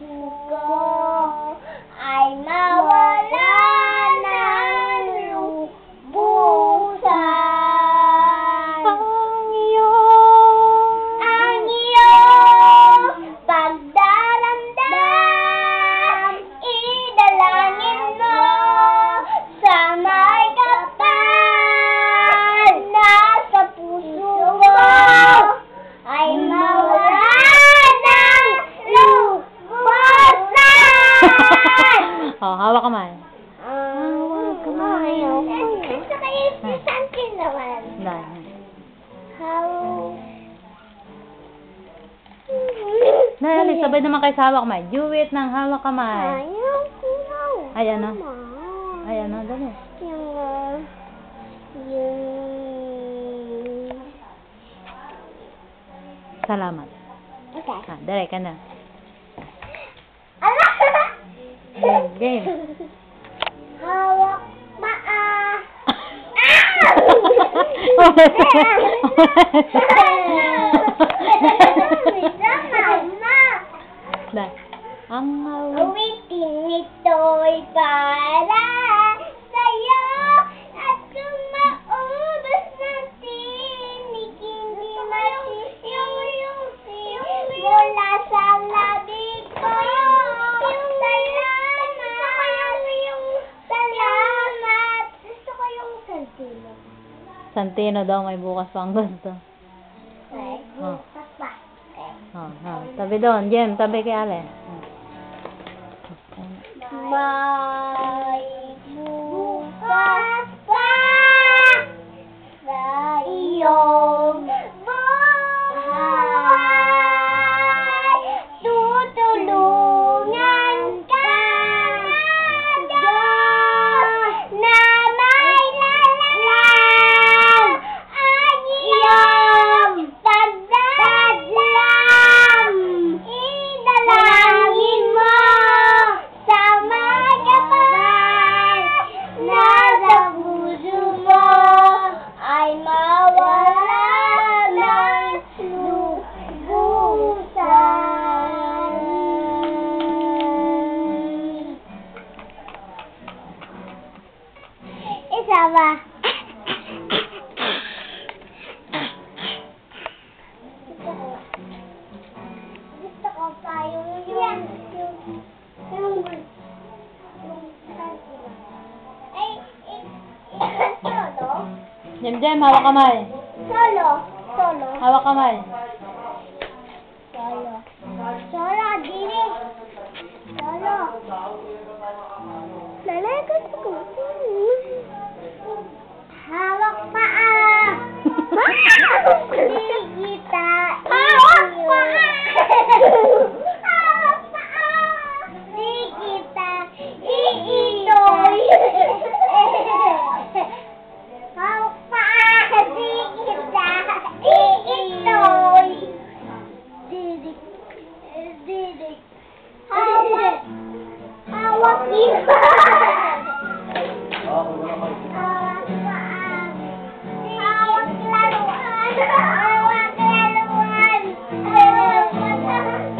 puso ay mawala ng lubusan. Ang iyong pagdaramdam, idalangin mo sa may kapal. Nasa puso mo ay mawala ng lubusan. Oh, hawak kamay. Hawak kamay. Gusto kayo isantin naman. Dahil. Dahil, sabay naman kayo sa hawak kamay. Duet ng hawak kamay. Ay, ano? Ay, ano? Dali. Salamat. Okay. Ah, dali ka na. Ala! Game. Hawak paa. Dahil. Ang Awitin nito'y para sa'yo at kung maubos natin, hindi matinig mula sa labig ko. Salamat. Gusto ko yung santino. Santino daw may bukas pang gusto. Okay. Oh. Bukas pa. Okay. Oh, oh. Tabi doon. Jem, tabi kay Ale. May bukas pa sa iyong buhay. Tutulungan ka na may lalang ang iyong pagdadlam. Idalangin mo sa magapal na sa puso mo ay mawala ng lubusan. Isa ba? Gusto ko pa yung solo. Jem, hawak kamay. Solo. Hawak kamay. Solo, dili. Solo. Lalay ko. Hawak paa. Di kita. Hawak paa. Hawak paa. Di kita. Iitoy. Hawak paa. Di kita. Iitoy. Didik. Hawak. Hawak iba. Hawak paa. Hawak laruan. Hawak laruan.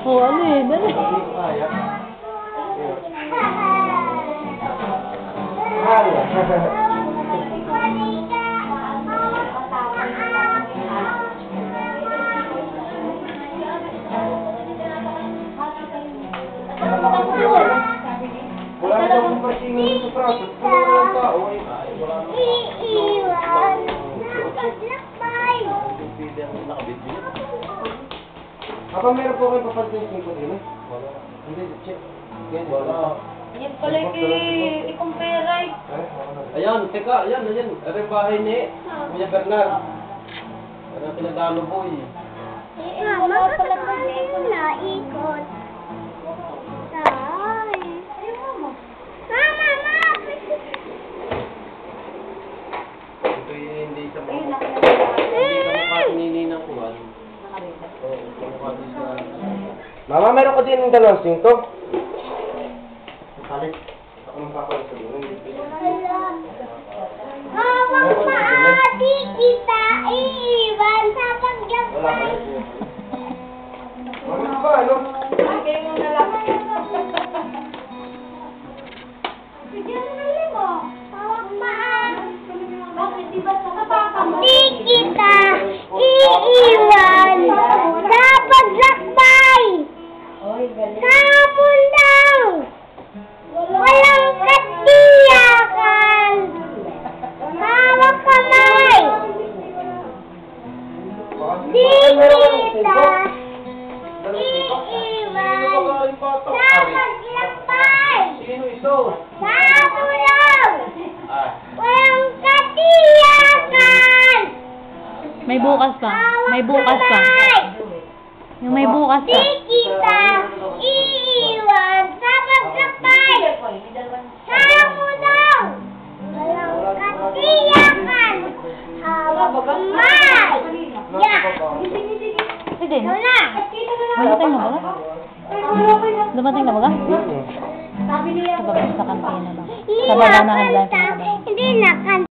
Oh, Ali, dali. Wala na akong pasingan sa praso. Wala lang tao. Iiwan na paglakbay. Apa meron po kayo papansin ko din? Wala. Hindi, check. Wala. Yan pala i-compare. Ayan, teka, ayan. Ito yung bahay ni Kuya Bernard. Ano pinadalo po eh. Mama, kasakain ko na ikot. Ay. Mama! Ito yung hindi sa mga mukha nininang kuwan. Oo, mukha din sa... Mama, meron ko din ng dalawang singko. Kalit. Ako nang papalit sa iyo. Hawak paati kita iiwan sa paglakbay. Ano ba, ano? Di kita iiwan sa paglakbay sa mundang walang katiyakan. Hawak kamay. Di kita iiwan sa paglakbay Sino ito? sa mundang Ah. walang katiyakan. May bukas pa. May bukas pa. Yung may bukas Di pa. kita iiwan sa paglakbay sa mundang walang katiyakan. Hawak kamay. Yeah. Sige. Ikaw na. Dumating na ba? Dumating na ba? Sabi niya, Sa baba, sa kantina ba? Sa baba na hagdan. hindi na kanta.